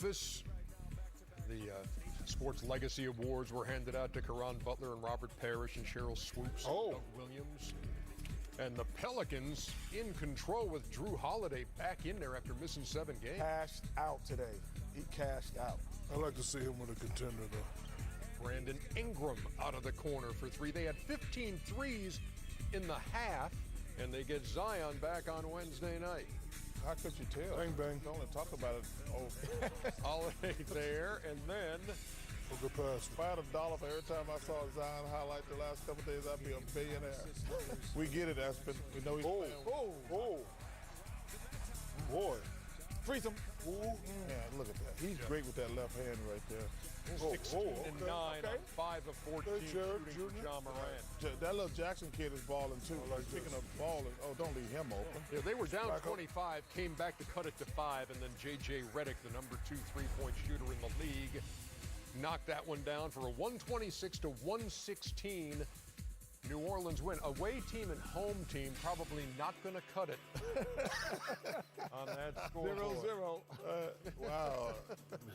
Memphis. The Sports Legacy Awards were handed out to Caron Butler and Robert Parrish and Cheryl Swoops and Doug Williams. And the Pelicans in control with Drew Holiday back in there after missing 7 games. Cashed out today. He cashed out. I'd like to see him with a contender, though. Brandon Ingram out of the corner for 3. They had 15 threes in the half, and they get Zion back on Wednesday night. How could you tell? Bang, bang. Don't only talk about it. Holiday there, and then Good pass. If I had $1 for every time I saw Zion highlight the last couple of days, I'd be a billionaire. We get it, Aspen. We know he's playing. Boy. Freeze him. Yeah, look at that. He's great with that left hand right there. 16 9 on 5 of 14 shooting for John Morant. That little Jackson kid is balling too. Picking up the ball. Don't leave him open. Yeah, they were down 25, came back to cut it to 5, and then J.J. Redick, the number 2 3-point shooter in the league, knocked that one down for a 126-116 New Orleans win. Away team and home team probably not going to cut it on that score. 0-0. Wow.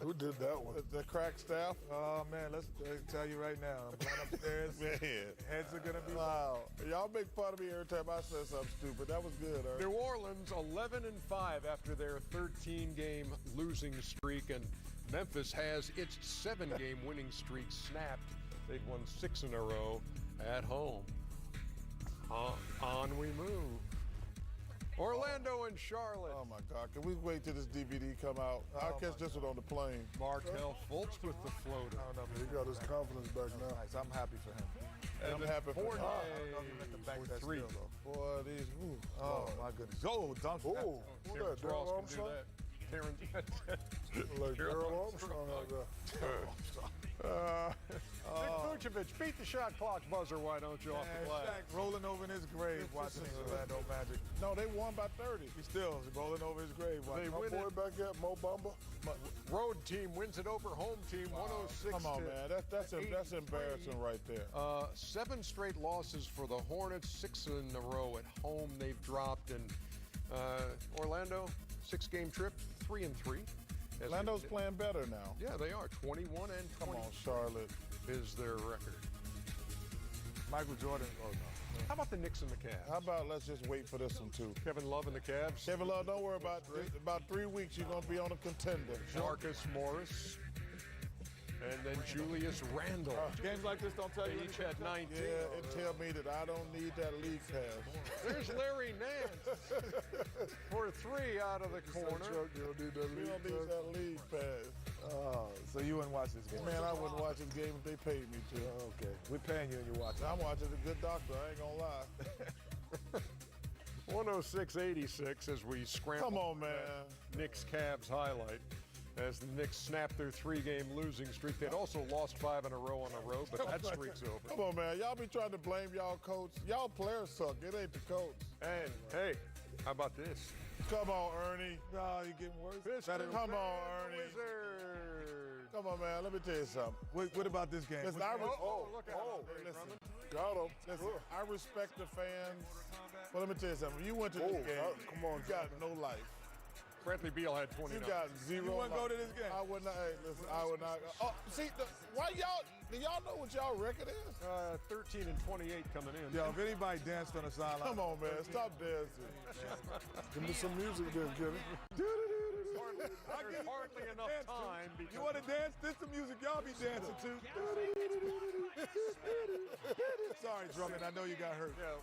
Who did that one? The crack staff. Oh, man, let's tell you right now. I'm going upstairs. Man. Heads are going to be. Wow. Y'all make fun of me every time I say something stupid. That was good, Earl. New Orleans 11-5 after their 13-game losing streak, and Memphis has its 7-game winning streak snapped. They'd won 6 in a row at home. On we move. Orlando and Charlotte. Oh, my God. Can we wait till this DVD come out? I'll catch this one on the plane. Markelle Fultz with the floater. He got his confidence back now. Nice. I'm happy for him. And I'm happy for him. I don't know if he meant to back that 3. still, though. Boy, these. Ooh. Oh, my goodness. Oh, dunk. Oh, who that? Terrence Ross Darryl can do Armstrong? that. Terrence. Like Darryl Armstrong had that. Nick Vucevic beat the shot clock buzzer. Why don't you off the glass? Shaq rolling over in his grave watching his Orlando Magic. No, they won by 30. He's still rolling over his grave watching. My boy back at Mo Bamba. Road team wins it over home team 106. Come on, man. That's embarrassing right there. 7 straight losses for the Hornets, 6 in a row at home they've dropped. And Orlando, 6-game trip, 3-3. Orlando's playing better now. Yeah, they are. 21-20. Come on, Charlotte. Is their record. Michael Jordan. Oh, no. How about the Knicks and the Cavs? How about let's just wait for this one, too? Kevin Love and the Cavs. Kevin Love, don't worry about it. About 3 weeks, you're going to be on a contender. Marcus Morris. And then Julius Randle. Games like this don't tell you. They each had 19. Yeah, it tell me that I don't need that league pass. There's Larry Nance for 3 out of the corner. You don't need that We don't need lead. that league pass. Oh, so you wouldn't watch this game? Man, I wouldn't watch this game if they paid me to. Okay. We're paying you and you watch it. I'm watching The Good Doctor. I ain't going to lie. 106-86 as we scramble. Come on, man. Knicks-Cavs highlight. As the Knicks snapped their 3-game losing streak. They'd also lost 5 in a row on the road, but that streak's over. Come on, man. Y'all be trying to blame y'all coach. Y'all players suck. It ain't the coach. And, hey, how about this? Come on, Ernie. No, you're getting worse. Come on, Ernie. Wizards. Come on, man. Let me tell you something. What about this game? Listen, Look at him. listen. Got him. Listen, I respect the fans. But let me tell you something. You went to this game. come on, You got no life. Bradley Beal had 29. You got 0 You wouldn't life. go to this game? I would not. Hey, listen, I would not. Oh, see, why y'all? Do y'all know what y'all record is? 13-28 coming in. Yo, if anybody danced on the sideline. Come on, man. Stop dancing. Give me some music then, Kenny. There's hardly enough time. You want to dance? This the music y'all be dancing to. Sorry, Drummond. I know you got hurt. Yeah.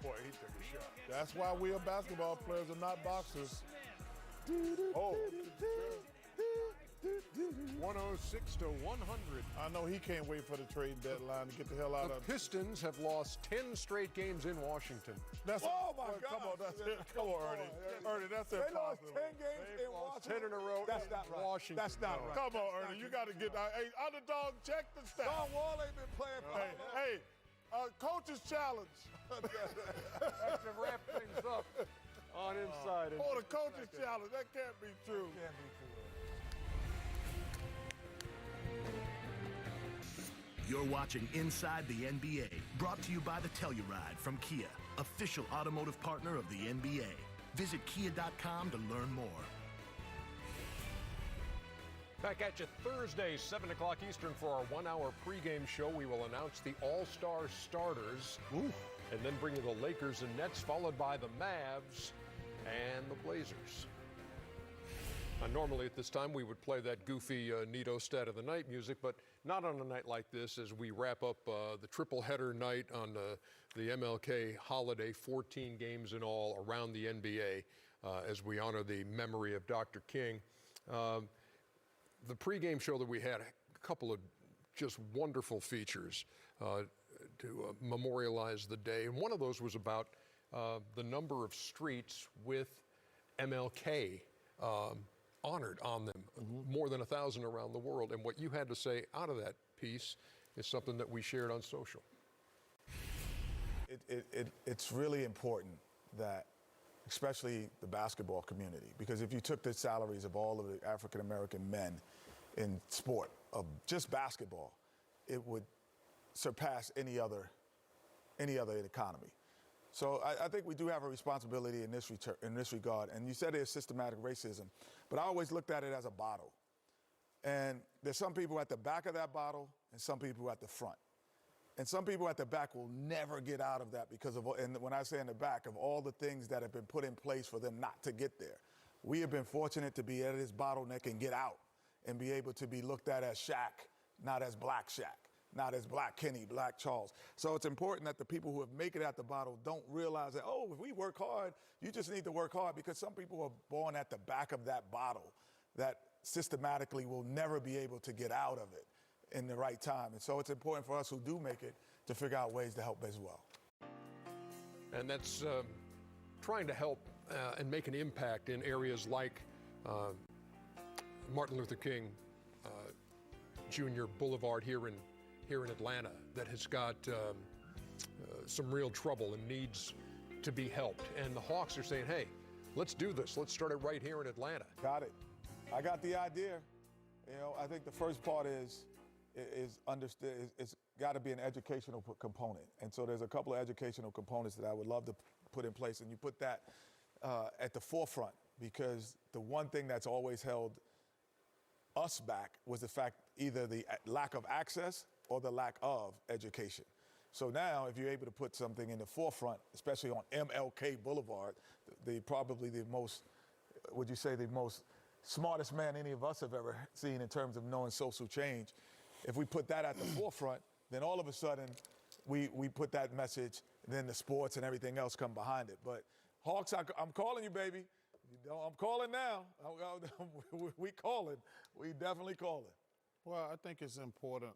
Boy, he took a shot. That's why we are basketball players and not boxers. 106-100. I know he can't wait for the trade deadline to get the hell out The of. Pistons have lost 10 straight games in Washington. That's Oh, my God. Come on, that's it. Come on, Ernie. Ernie, that's They lost impossible. 10 games in Lost Washington. 10 in a row That's in not right. Washington. That's not right. Come on, Ernie. You got to get that. Hey, underdog, check the stats. Don Wall ain't been playing for Hey, coach's challenge. To wrap things up on Inside. Oh, the coach's challenge. That can't be true. Can't be true. You're watching Inside the NBA, brought to you by the Telluride from Kia, official automotive partner of the NBA. Visit kia.com to learn more. Back at you Thursday, 7 o'clock Eastern for our 1-hour pregame show. We will announce the All-Star starters and then bring you the Lakers and Nets, followed by the Mavs and the Blazers. Normally at this time we would play that goofy Nito Stat of the Night music, but not on a night like this as we wrap up the triple header night on the MLK holiday, 14 games in all around the NBA as we honor the memory of Dr. King. The pregame show that we had a couple of just wonderful features to memorialize the day, and one of those was about the number of streets with MLK honored on them, more than 1,000 around the world. And what you had to say out of that piece is something that we shared on social. It's really important that, especially the basketball community, because if you took the salaries of all of the African-American men in sport, of just basketball, it would surpass any other economy. So I think we do have a responsibility in this regard. And you said there's systematic racism, but I always looked at it as a bottle. And there's some people at the back of that bottle and some people at the front. And some people at the back will never get out of that because of, and when I say in the back, of all the things that have been put in place for them not to get there. We have been fortunate to be at this bottleneck and get out and be able to be looked at as Shaq, not as Black Shaq, not as Black Kenny, Black Charles. So it's important that the people who have made it at the bottom don't realize that, oh, if we work hard, you just need to work hard, because some people are born at the back of that bottle that systematically will never be able to get out of it in the right time. And so it's important for us who do make it to figure out ways to help as well. And that's trying to help and make an impact in areas like Martin Luther King Jr. Boulevard here in Atlanta that has got some real trouble and needs to be helped. And the Hawks are saying, hey, let's do this. Let's start it right here in Atlanta. Got it. I got the idea. You know, I think the first part is understood. It's got to be an educational component. And so there's a couple of educational components that I would love to put in place. And you put that at the forefront, because the one thing that's always held us back was the fact, either the lack of access or the lack of education. So now, if you're able to put something in the forefront, especially on MLK Boulevard, probably the most, would you say, the most smartest man any of us have ever seen in terms of knowing social change, if we put that at the forefront, then all of a sudden we put that message, and then the sports and everything else come behind it. But Hawks, I'm calling you, baby. I'm calling now. We calling. We definitely calling. Well, I think it's important.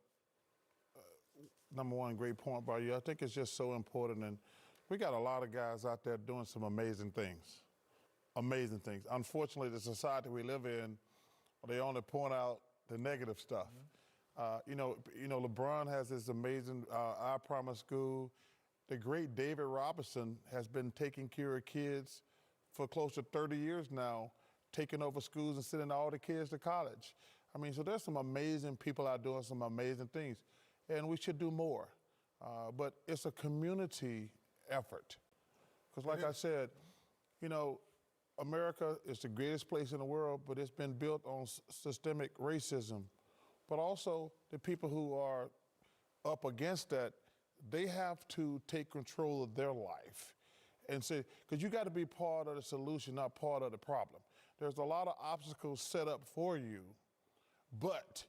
Number one, great point by you. I think it's just so important. And we got a lot of guys out there doing some amazing things. Amazing things. Unfortunately, the society we live in, they only point out the negative stuff. You know, LeBron has this amazing I Promise School. The great David Robinson has been taking care of kids for close to 30 years now, taking over schools and sending all the kids to college. I mean, so there's some amazing people out doing some amazing things, and we should do more. But it's a community effort. Because like I said, you know, America is the greatest place in the world, but it's been built on systemic racism. But also the people who are up against that, they have to take control of their life and say, because you got to be part of the solution, not part of the problem. There's a lot of obstacles set up for you, but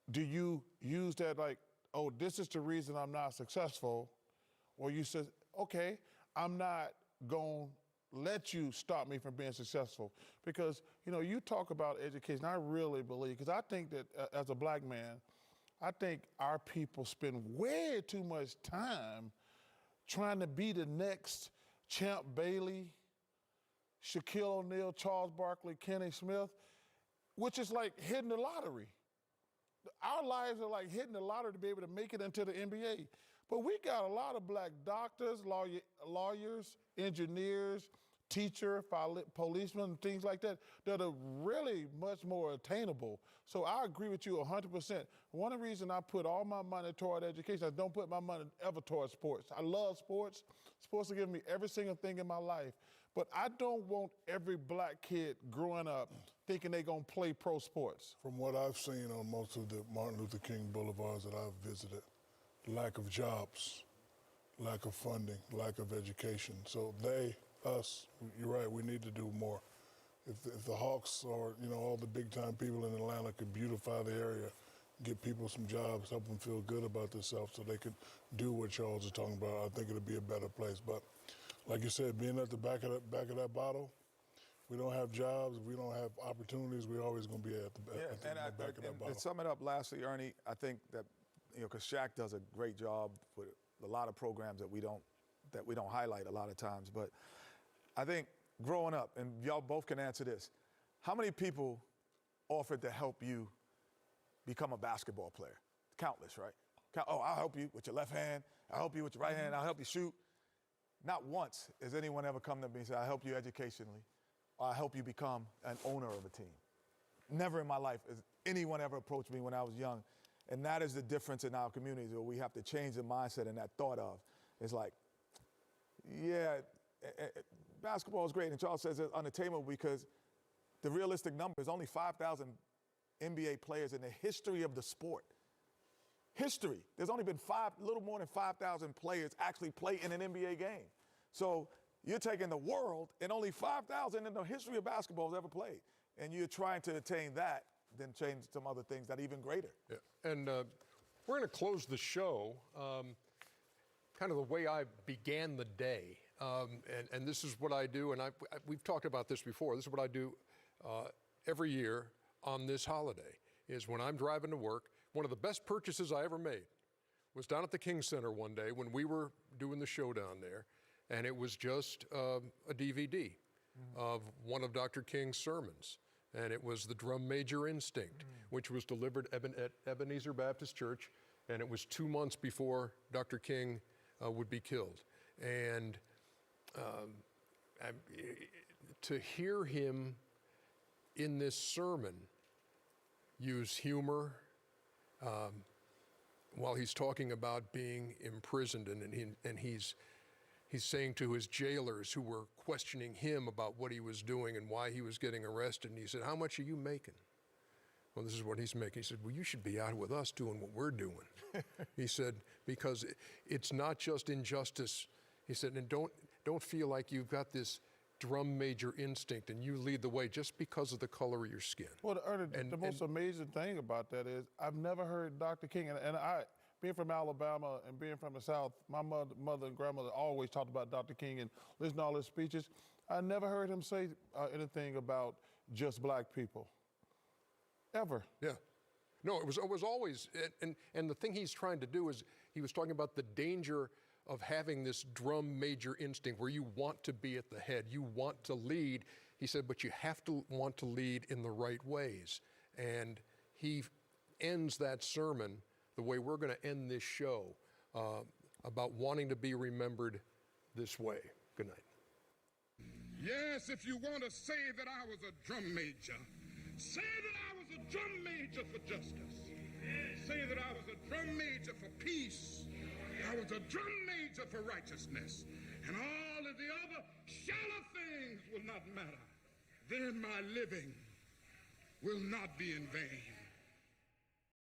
do you use that like, oh, this is the reason I'm not successful? Or you say, okay, I'm not going to let you stop me from being successful. Because, you know, you talk about education, I really believe, because I think that as a black man, I think our people spend way too much time trying to be the next Champ Bailey, Shaquille O'Neal, Charles Barkley, Kenny Smith, which is like hitting the lottery. Our lives are like hitting the lottery to be able to make it into the NBA. But we got a lot of black doctors, lawyers, engineers, teacher, policemen, things like that are really much more attainable. So I agree with you 100%. One of the reasons I put all my money toward education, I don't put my money ever toward sports. I love sports. Sports have given me every single thing in my life. But I don't want every black kid growing up thinking they're going to play pro sports. From what I've seen on most of the Martin Luther King boulevards that I've visited, lack of jobs, lack of funding, lack of education. So us, you're right, we need to do more. If the Hawks or, all the big-time people in Atlanta could beautify the area, get people some jobs, help them feel good about themselves so they could do what Charles is talking about, I think it'll be a better place. But like you said, being at the back of that bottle, we don't have jobs, we don't have opportunities, we're always going to be at the back of that bottle. And sum it up lastly, Ernie, I think that, because Shaq does a great job with a lot of programs that we don't highlight a lot of times, but I think growing up, and y'all both can answer this, how many people offered to help you become a basketball player? Countless, right? I'll help you with your left hand, I'll help you with your right hand, I'll help you shoot. Not once has anyone ever come to me and said, I'll help you educationally, or I'll help you become an owner of a team. Never in my life has anyone ever approached me when I was young. And that is the difference in our communities, where we have to change the mindset and that thought of. It's like, yeah, basketball is great, and Charles says it's unattainable because the realistic number is only 5,000 NBA players in the history of the sport. History. There's only been a little more than 5,000 players actually play in an NBA game. So you're taking the world, and only 5,000 in the history of basketball has ever played. And you're trying to attain that, then change some other things that are even greater. Yeah. And we're going to close the show kind of the way I began the day. And this is what I do, and we've talked about this before. This is what I do every year on this holiday, is when I'm driving to work, one of the best purchases I ever made was down at the King Center one day when we were doing the show down there, and it was just a DVD of one of Dr. King's sermons. And it was the Drum Major Instinct, which was delivered at Ebenezer Baptist Church, and it was 2 months before Dr. King would be killed. And to hear him in this sermon use humor while he's talking about being imprisoned, and he's saying to his jailers who were questioning him about what he was doing and why he was getting arrested, and he said, "How much are you making?" Well, this is what he's making. He said, "Well, you should be out with us doing what we're doing." He said, "Because it's not just injustice." He said, "And don't feel like you've got this drum major instinct and you lead the way just because of the color of your skin." Well, the most amazing thing about that is I've never heard Dr. King, and I, being from Alabama and being from the South, my mother and grandmother always talked about Dr. King and listened to all his speeches. I never heard him say anything about just black people, ever. Yeah. No, it was always, and the thing he's trying to do is, he was talking about the danger of having this drum major instinct where you want to be at the head, you want to lead. He said, but you have to want to lead in the right ways. And he ends that sermon the way we're going to end this show, about wanting to be remembered this way. Good night. Yes, if you want to say that I was a drum major, say that I was a drum major for justice. Say that I was a drum major for peace. I was a drum major for righteousness. And all of the other shallow things will not matter. Then my living will not be in vain.